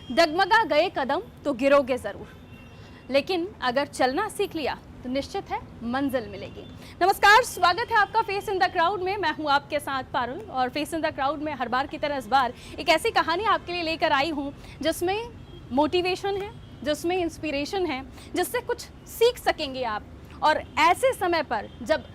डगमगा गए कदम तो गिरोगे जरूर, लेकिन अगर चलना सीख लिया तो निश्चित है मंजिल मिलेगी। नमस्कार, स्वागत है आपका फेस इन द क्राउड में। मैं हूं आपके साथ पारुल और फेस इन द क्राउड में हर बार की तरह इस बार एक ऐसी कहानी आपके लिए लेकर आई हूं जिसमें मोटिवेशन है, जिसमें इंस्पिरेशन है, जिससे कुछ सीख सकेंगे आप। और ऐसे समय पर जब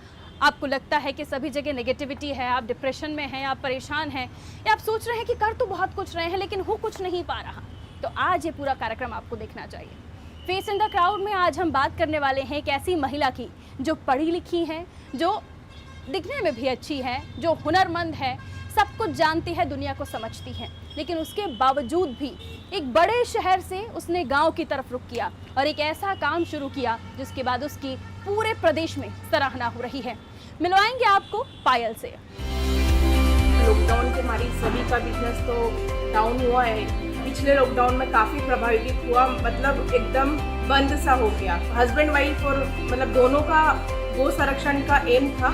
आपको लगता है कि सभी जगह नेगेटिविटी है, आप डिप्रेशन में हैं, आप परेशान हैं या आप सोच रहे हैं कि कर तो बहुत कुछ रहे हैं लेकिन हो कुछ नहीं पा रहा, तो आज ये पूरा कार्यक्रम आपको देखना चाहिए। फेस इन द क्राउड में आज हम बात करने वाले हैं एक ऐसी महिला की जो पढ़ी लिखी है, जो दिखने में भी अच्छी है, जो हुनरमंद है, सब कुछ जानती है, दुनिया को समझती है, लेकिन उसके बावजूद भी एक बड़े शहर से उसने गांव की तरफ रुख किया और एक ऐसा काम शुरू किया जिसके बाद उसकी पूरे प्रदेश में सराहना हो रही है। मिलवाएंगे आपको पायल से। लॉकडाउन के मारी सभी का बिजनेस तो डाउन हुआ है। पिछले लॉकडाउन में काफ़ी प्रभावित हुआ, मतलब एकदम बंद सा हो गया। हस्बैंड वाइफ और मतलब दोनों का गो संरक्षण का एम था।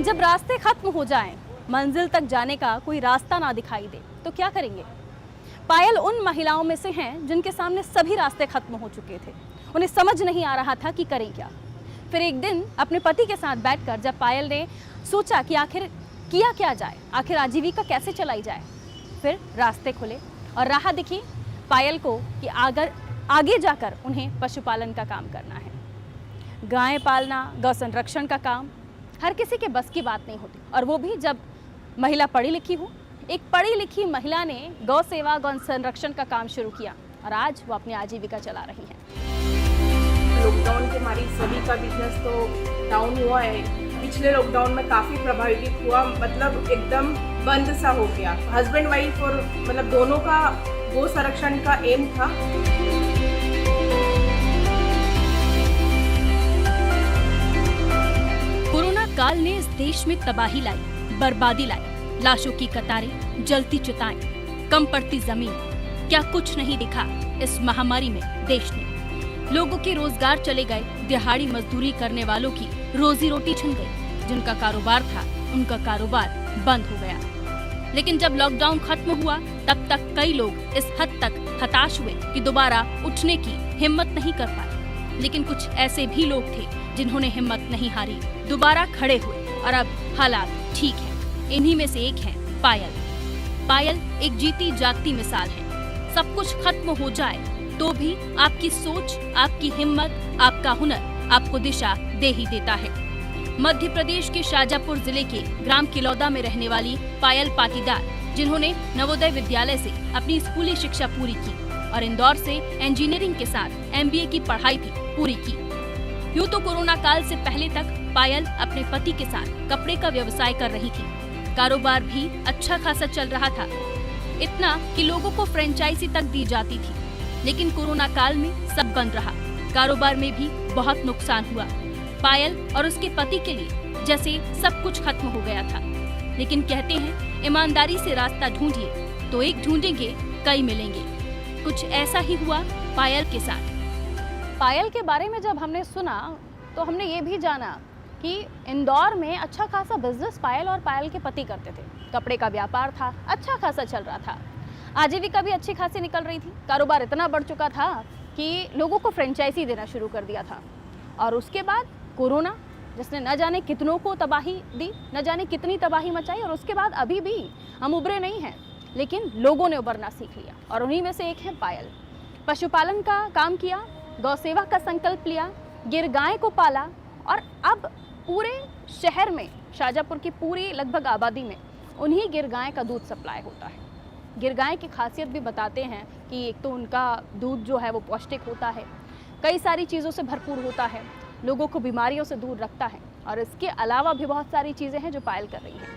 जब रास्ते खत्म हो जाएं, मंजिल तक जाने का कोई रास्ता ना दिखाई दे तो क्या करेंगे? पायल उन महिलाओं में से हैं जिनके सामने सभी रास्ते खत्म हो चुके थे, उन्हें समझ नहीं आ रहा था कि करें क्या। फिर एक दिन अपने पति के साथ बैठकर जब पायल ने सोचा कि आखिर किया क्या जाए, आखिर आजीविका कैसे चलाई जाए, फिर रास्ते खुले और राह दिखी पायल को कि आगे जाकर उन्हें पशुपालन का काम करना है। गायें पालना, गौ संरक्षण का काम हर किसी के बस की बात नहीं होती, और वो भी जब महिला पढ़ी लिखी हो। एक पढ़ी लिखी महिला ने गौ सेवा, गौ संरक्षण का काम शुरू किया और आज वो अपनी आजीविका चला रही है। लॉकडाउन के मारी सभी का बिजनेस तो डाउन हुआ है। पिछले लॉकडाउन में काफ़ी प्रभावित हुआ, मतलब एकदम बंद सा हो गया। हस्बैंड वाइफ और मतलब दोनों का गो संरक्षण का एम था। कोरोना काल ने इस देश में तबाही लाई, बर्बादी लाई, लाशों की कतारें, जलती चिताएं, कम पड़ती जमीन, क्या कुछ नहीं दिखा इस महामारी में देश ने। लोगों के रोजगार चले गए, दिहाड़ी मजदूरी करने वालों की रोजी रोटी छिन गई, जिनका कारोबार था उनका कारोबार बंद हो गया। लेकिन जब लॉकडाउन खत्म हुआ तब तक कई लोग इस हद तक हताश हुए कि दोबारा उठने की हिम्मत नहीं कर पाए। लेकिन कुछ ऐसे भी लोग थे जिन्होंने हिम्मत नहीं हारी, दोबारा खड़े हुए और अब हालात ठीक है। इन्हीं में से एक है पायल। पायल एक जीती जागती मिसाल है। सब कुछ खत्म हो जाए तो भी आपकी सोच, आपकी हिम्मत, आपका हुनर आपको दिशा दे ही देता है। मध्य प्रदेश के शाजापुर जिले के ग्राम किलौदा में रहने वाली पायल पाटीदार, जिन्होंने नवोदय विद्यालय से अपनी स्कूली शिक्षा पूरी की और इंदौर से इंजीनियरिंग के साथ MBA की पढ़ाई भी पूरी की। यूँ तो कोरोना काल से पहले तक पायल अपने पति के साथ कपड़े का व्यवसाय कर रही थी। कारोबार भी अच्छा खासा चल रहा था, इतना कि लोगों को फ्रेंचाइजी तक दी जाती थी। लेकिन कोरोना काल में सब बंद रहा, कारोबार में भी बहुत नुकसान हुआ। पायल और उसके पति के लिए जैसे सब कुछ खत्म हो गया था। लेकिन कहते हैं ईमानदारी से रास्ता ढूंढिए तो एक ढूंढेंगे कई मिलेंगे। कुछ ऐसा ही हुआ पायल के साथ। पायल के बारे में जब हमने सुना तो हमने ये भी जाना कि इंदौर में अच्छा खासा बिजनेस पायल और पायल के पति करते थे। कपड़े का व्यापार था, अच्छा खासा चल रहा था, आजीविका भी अच्छी खासी निकल रही थी। कारोबार इतना बढ़ चुका था कि लोगों को फ्रेंचाइजी देना शुरू कर दिया था। और उसके बाद कोरोना, जिसने न जाने कितनों को तबाही दी, न जाने कितनी तबाही मचाई, और उसके बाद अभी भी हम उभरे नहीं हैं, लेकिन लोगों ने उभरना सीख लिया और उन्हीं में से एक है पायल। पशुपालन का काम किया, गौ सेवा का संकल्प लिया, गिर गाय को पाला और अब पूरे शहर में, शाजापुर की पूरी लगभग आबादी में उन्हीं गिर गाय का दूध सप्लाई होता है। गिर गाय की खासियत भी बताते हैं कि एक तो उनका दूध जो है वो पौष्टिक होता है, कई सारी चीज़ों से भरपूर होता है, लोगों को बीमारियों से दूर रखता है, और इसके अलावा भी बहुत सारी चीज़ें हैं जो पायल कर रही हैं।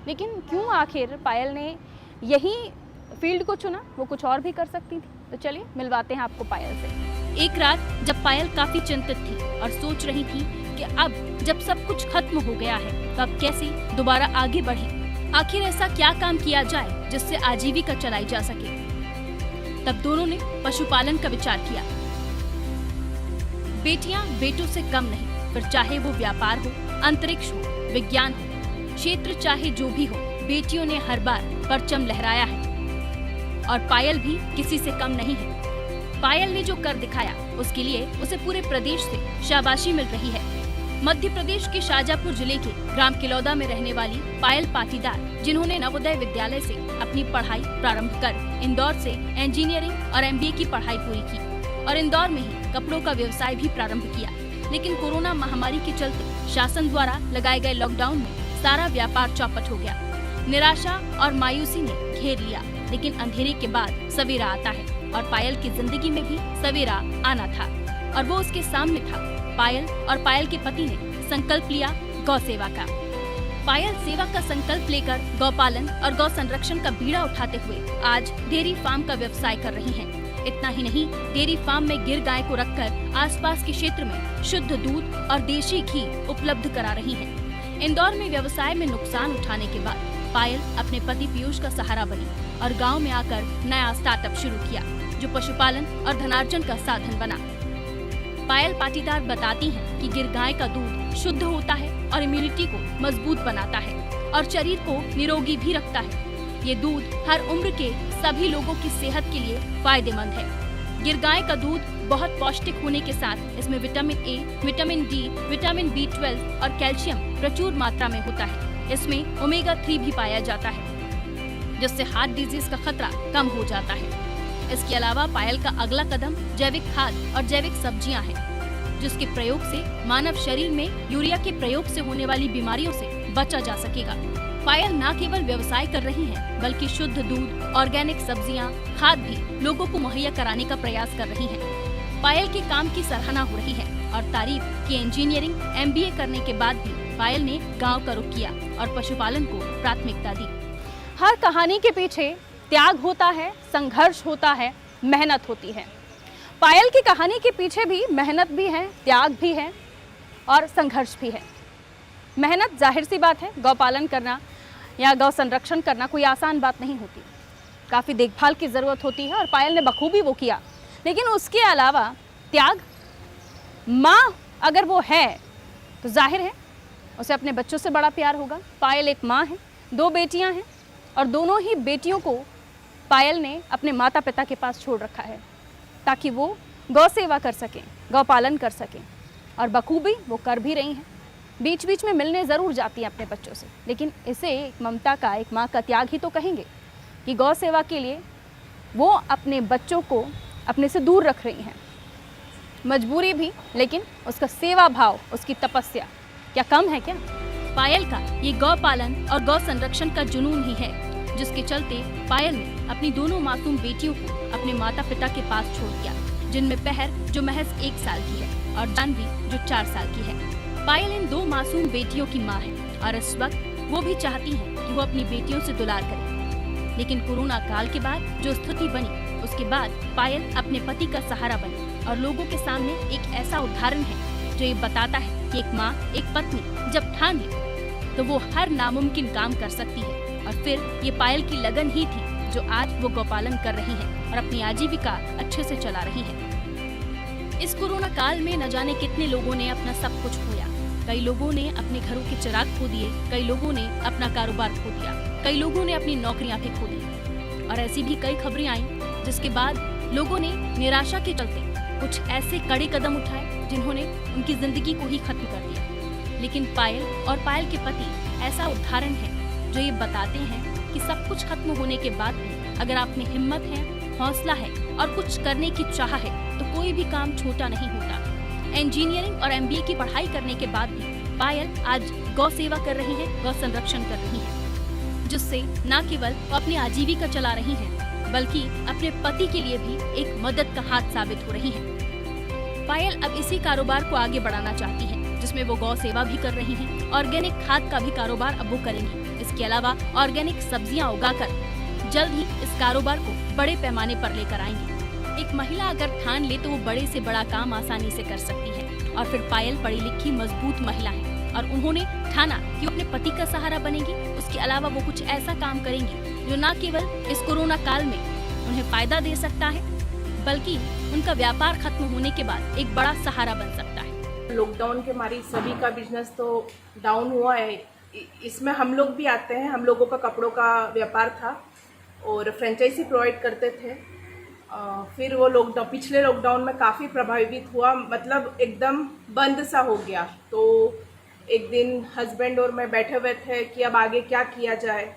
लेकिन क्यों आखिर पायल ने यही फील्ड को चुना? वो कुछ और भी कर सकती थी। तो चलिए मिलवाते हैं आपको पायल से। एक रात जब पायल काफ़ी चिंतित थी और सोच रही थी कि अब जब सब कुछ खत्म हो गया है तो अब कैसे दोबारा आगे बढ़े, आखिर ऐसा क्या काम किया जाए जिससे आजीविका चलाई जा सके, तब दोनों ने पशुपालन का विचार किया। बेटियां बेटों से कम नहीं, फिर चाहे वो व्यापार हो, अंतरिक्ष हो, विज्ञान हो, क्षेत्र चाहे जो भी हो, बेटियों ने हर बार परचम लहराया है और पायल भी किसी से कम नहीं है। पायल ने जो कर दिखाया उसके लिए उसे पूरे प्रदेश से शाबाशी मिल रही है। मध्य प्रदेश के शाजापुर जिले के ग्राम किलौदा में रहने वाली पायल पाटीदार, जिन्होंने नवोदय विद्यालय से अपनी पढ़ाई प्रारंभ कर इंदौर से इंजीनियरिंग और MBA की पढ़ाई पूरी की और इंदौर में ही कपड़ों का व्यवसाय भी प्रारंभ किया, लेकिन कोरोना महामारी के चलते शासन द्वारा लगाए गए लॉकडाउन में सारा व्यापार चौपट हो गया। निराशा और मायूसी ने घेर लिया, लेकिन अंधेरे के बाद सवेरा आता है और पायल की जिंदगी में भी सवेरा आना था और वो उसके सामने था। पायल और पायल के पति ने संकल्प लिया गौ सेवा का। पायल सेवा का संकल्प लेकर गौपालन और गौ संरक्षण का बीड़ा उठाते हुए आज डेयरी फार्म का व्यवसाय कर रही हैं। इतना ही नहीं, डेयरी फार्म में गिर गाय को रखकर आसपास के क्षेत्र में शुद्ध दूध और देशी घी उपलब्ध करा रही हैं। इंदौर में व्यवसाय में नुकसान उठाने के बाद पायल अपने पति पीयूष का सहारा बनी और गांव में आकर नया स्टार्टअप शुरू किया, जो पशुपालन और धनार्जन का साधन बना। पायल पाटीदार बताती हैं कि गिर गाय का दूध शुद्ध होता है और इम्यूनिटी को मजबूत बनाता है और शरीर को निरोगी भी रखता है। ये दूध हर उम्र के सभी लोगों की सेहत के लिए फायदेमंद है। गिर गाय का दूध बहुत पौष्टिक होने के साथ इसमें vitamin A, vitamin D, vitamin B12 और कैल्शियम प्रचुर मात्रा में होता है। इसमें ओमेगा 3 भी पाया जाता है, जिससे हार्ट डिजीज का खतरा कम हो जाता है। इसके अलावा पायल का अगला कदम जैविक खाद और जैविक सब्जियां हैं, जिसके प्रयोग से मानव शरीर में यूरिया के प्रयोग से होने वाली बीमारियों से बचा जा सकेगा। पायल न केवल व्यवसाय कर रही हैं, बल्कि शुद्ध दूध, ऑर्गेनिक सब्जियां, खाद भी लोगों को मुहैया कराने का प्रयास कर रही हैं। पायल के काम की सराहना हो रही है और तारीफ कि इंजीनियरिंग MBA करने के बाद भी पायल ने गाँव का रुख किया और पशुपालन को प्राथमिकता दी। हर कहानी के पीछे त्याग होता है, संघर्ष होता है, मेहनत होती है। पायल की कहानी के पीछे भी मेहनत भी है, त्याग भी है और संघर्ष भी है। मेहनत जाहिर सी बात है, गौपालन करना या गौ संरक्षण करना कोई आसान बात नहीं होती, काफ़ी देखभाल की ज़रूरत होती है और पायल ने बखूबी वो किया। लेकिन उसके अलावा त्याग, माँ अगर वो है तो जाहिर है उसे अपने बच्चों से बड़ा प्यार होगा। पायल एक माँ है, 2 बेटियाँ हैं और दोनों ही बेटियों को पायल ने अपने माता पिता के पास छोड़ रखा है ताकि वो गौ सेवा कर सकें, गौपालन कर सकें और बखूबी वो कर भी रही हैं। बीच बीच में मिलने ज़रूर जाती हैं अपने बच्चों से, लेकिन इसे एक ममता का, एक माँ का त्याग ही तो कहेंगे कि गौ सेवा के लिए वो अपने बच्चों को अपने से दूर रख रही हैं। मजबूरी भी, लेकिन उसका सेवा भाव, उसकी तपस्या क्या कम है क्या? पायल का ये गौपालन और गौ संरक्षण का जुनून ही है, जिसके चलते पायल ने अपनी दोनों मासूम बेटियों को अपने माता पिता के पास छोड़ दिया, जिनमें पहर जो महज 1 साल की है और जानवी जो 4 साल की है। पायल इन 2 मासूम बेटियों की माँ है और इस वक्त वो भी चाहती है कि वो अपनी बेटियों से दुलार करे, लेकिन कोरोना काल के बाद जो स्थिति बनी, उसके बाद पायल अपने पति का सहारा बनी और लोगों के सामने एक ऐसा उदाहरण है जो ये बताता है कि एक माँ, एक पत्नी जब ठान ले तो वो हर नामुमकिन काम कर सकती है। और फिर ये पायल की लगन ही थी जो आज वो गौपालन कर रही है और अपनी आजीविका अच्छे से चला रही है। इस कोरोना काल में न जाने कितने लोगों ने अपना सब कुछ खोया। कई लोगों ने अपने घरों के चिराग खो दिए, कई लोगों ने अपना कारोबार खो दिया, कई लोगों ने अपनी नौकरियां भी खो दी और ऐसी भी कई खबरें आई जिसके बाद लोगों ने निराशा के चलते कुछ ऐसे कड़े कदम उठाए जिन्होंने उनकी जिंदगी को ही खत्म कर दिया। लेकिन पायल और पायल के पति ऐसा उदाहरण है जो ये बताते हैं कि सब कुछ खत्म होने के बाद भी अगर आप में हिम्मत है, हौसला है और कुछ करने की चाह है तो कोई भी काम छोटा नहीं होता। इंजीनियरिंग और MBA की पढ़ाई करने के बाद भी पायल आज गौ सेवा कर रही है, गौ संरक्षण कर रही है, जिससे न केवल वो अपनी आजीविका चला रही है बल्कि अपने पति के लिए भी एक मदद का हाथ साबित हो रही है। पायल अब इसी कारोबार को आगे बढ़ाना चाहती है, जिसमें वो गौ सेवा भी कर रही हैं। ऑर्गेनिक खाद का भी कारोबार अब वो करेंगी। इसके अलावा ऑर्गेनिक सब्जियां उगाकर जल्द ही इस कारोबार को बड़े पैमाने पर लेकर आएंगी। एक महिला अगर ठान ले तो वो बड़े से बड़ा काम आसानी से कर सकती है और फिर पायल पढ़ी लिखी मजबूत महिला है और उन्होंने ठाना कि अपने पति का सहारा बनेगी। उसके अलावा वो कुछ ऐसा काम करेंगी जो न केवल इस कोरोना काल में उन्हें फायदा दे सकता है बल्कि उनका व्यापार खत्म होने के बाद एक बड़ा सहारा बन सकता है। लॉकडाउन के मारे सभी का बिजनेस तो डाउन हुआ है, इसमें हम लोग भी आते हैं। हम लोगों का कपड़ों का व्यापार था और फ्रेंचाइजी प्रोवाइड करते थे। फिर वो पिछले लॉकडाउन में काफ़ी प्रभावित हुआ, मतलब एकदम बंद सा हो गया। तो एक दिन हस्बैंड और मैं बैठे हुए थे कि अब आगे क्या किया जाए।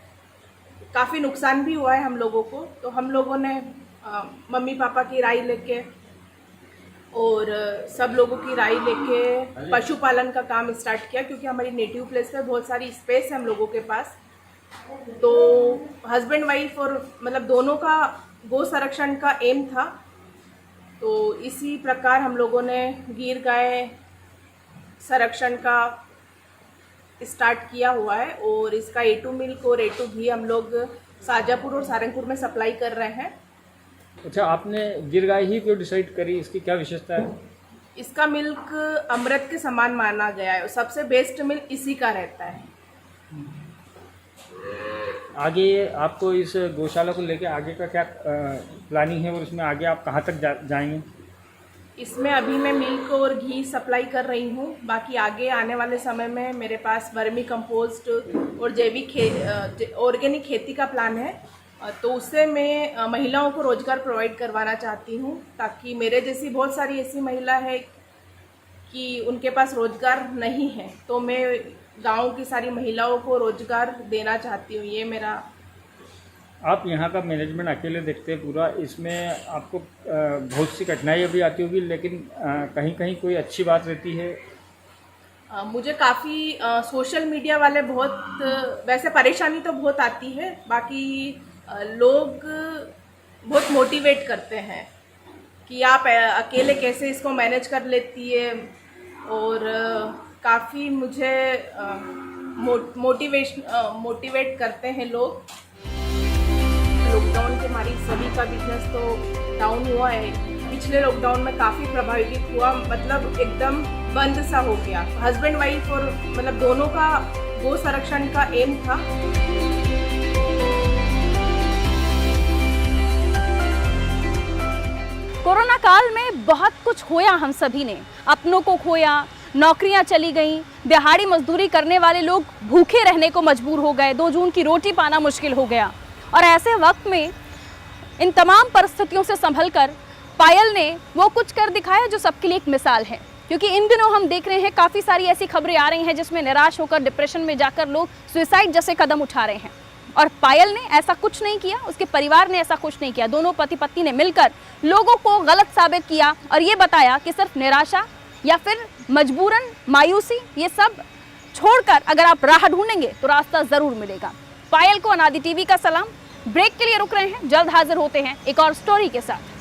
काफ़ी नुकसान भी हुआ है हम लोगों को। तो हम लोगों ने मम्मी पापा की राय लेके और सब लोगों की राय लेके पशुपालन का काम स्टार्ट किया, क्योंकि हमारी नेटिव प्लेस पे बहुत सारी स्पेस है हम लोगों के पास। तो हस्बैंड वाइफ और मतलब दोनों का गौ संरक्षण का एम था। तो इसी प्रकार हम लोगों ने गीर गाय संरक्षण का स्टार्ट किया हुआ है और इसका A2 मिल्क और A2 घी हम लोग शाजापुर और सारंगपुर में सप्लाई कर रहे हैं। अच्छा, आपने गिर गाय ही क्यों डिसाइड करी, इसकी क्या विशेषता है? इसका मिल्क अमृत के समान माना गया है, सबसे बेस्ट मिल्क इसी का रहता है। आगे आपको इस गौशाला को लेकर आगे का क्या प्लानिंग है और इसमें आगे आप कहाँ तक जाएंगे? इसमें अभी मैं मिल्क और घी सप्लाई कर रही हूँ। बाकी आगे आने वाले समय में मेरे पास वर्मी कंपोस्ट और जैविक ऑर्गेनिक खेती का प्लान है। तो उससे मैं महिलाओं को रोज़गार प्रोवाइड करवाना चाहती हूँ, ताकि मेरे जैसी बहुत सारी ऐसी महिला है कि उनके पास रोज़गार नहीं है। तो मैं गांव की सारी महिलाओं को रोज़गार देना चाहती हूँ। ये मेरा। आप यहाँ का मैनेजमेंट अकेले देखते हैं पूरा, इसमें आपको बहुत सी कठिनाइयाँ भी आती होगी, लेकिन कहीं कहीं कोई अच्छी बात रहती है? मुझे काफ़ी सोशल मीडिया वाले बहुत वैसे परेशानी तो बहुत आती है। बाकी लोग बहुत मोटिवेट करते हैं कि आप अकेले कैसे इसको मैनेज कर लेती है, और काफ़ी मुझे मोटिवेट करते हैं लोग। लॉकडाउन के मारी सभी का बिजनेस तो डाउन हुआ है। पिछले लॉकडाउन में काफ़ी प्रभावित हुआ, मतलब एकदम बंद सा हो गया। हस्बैंड वाइफ और मतलब दोनों का गौ संरक्षण का एम था। कोरोना काल में बहुत कुछ खोया, हम सभी ने अपनों को खोया, नौकरियां चली गईं, दिहाड़ी मजदूरी करने वाले लोग भूखे रहने को मजबूर हो गए, 2 जून की रोटी पाना मुश्किल हो गया। और ऐसे वक्त में इन तमाम परिस्थितियों से संभलकर पायल ने वो कुछ कर दिखाया जो सबके लिए एक मिसाल है। क्योंकि इन दिनों हम देख रहे हैं काफ़ी सारी ऐसी खबरें आ रही हैं जिसमें निराश होकर डिप्रेशन में जाकर लोग सुसाइड जैसे कदम उठा रहे हैं, और पायल ने ऐसा कुछ नहीं किया, उसके परिवार ने ऐसा कुछ नहीं किया। दोनों पति पत्नी ने मिलकर लोगों को गलत साबित किया और ये बताया कि सिर्फ निराशा या फिर मजबूरन मायूसी, ये सब छोड़कर अगर आप राह ढूंढेंगे तो रास्ता ज़रूर मिलेगा। पायल को अनादि टीवी का सलाम। ब्रेक के लिए रुक रहे हैं, जल्द हाजिर होते हैं एक और स्टोरी के साथ।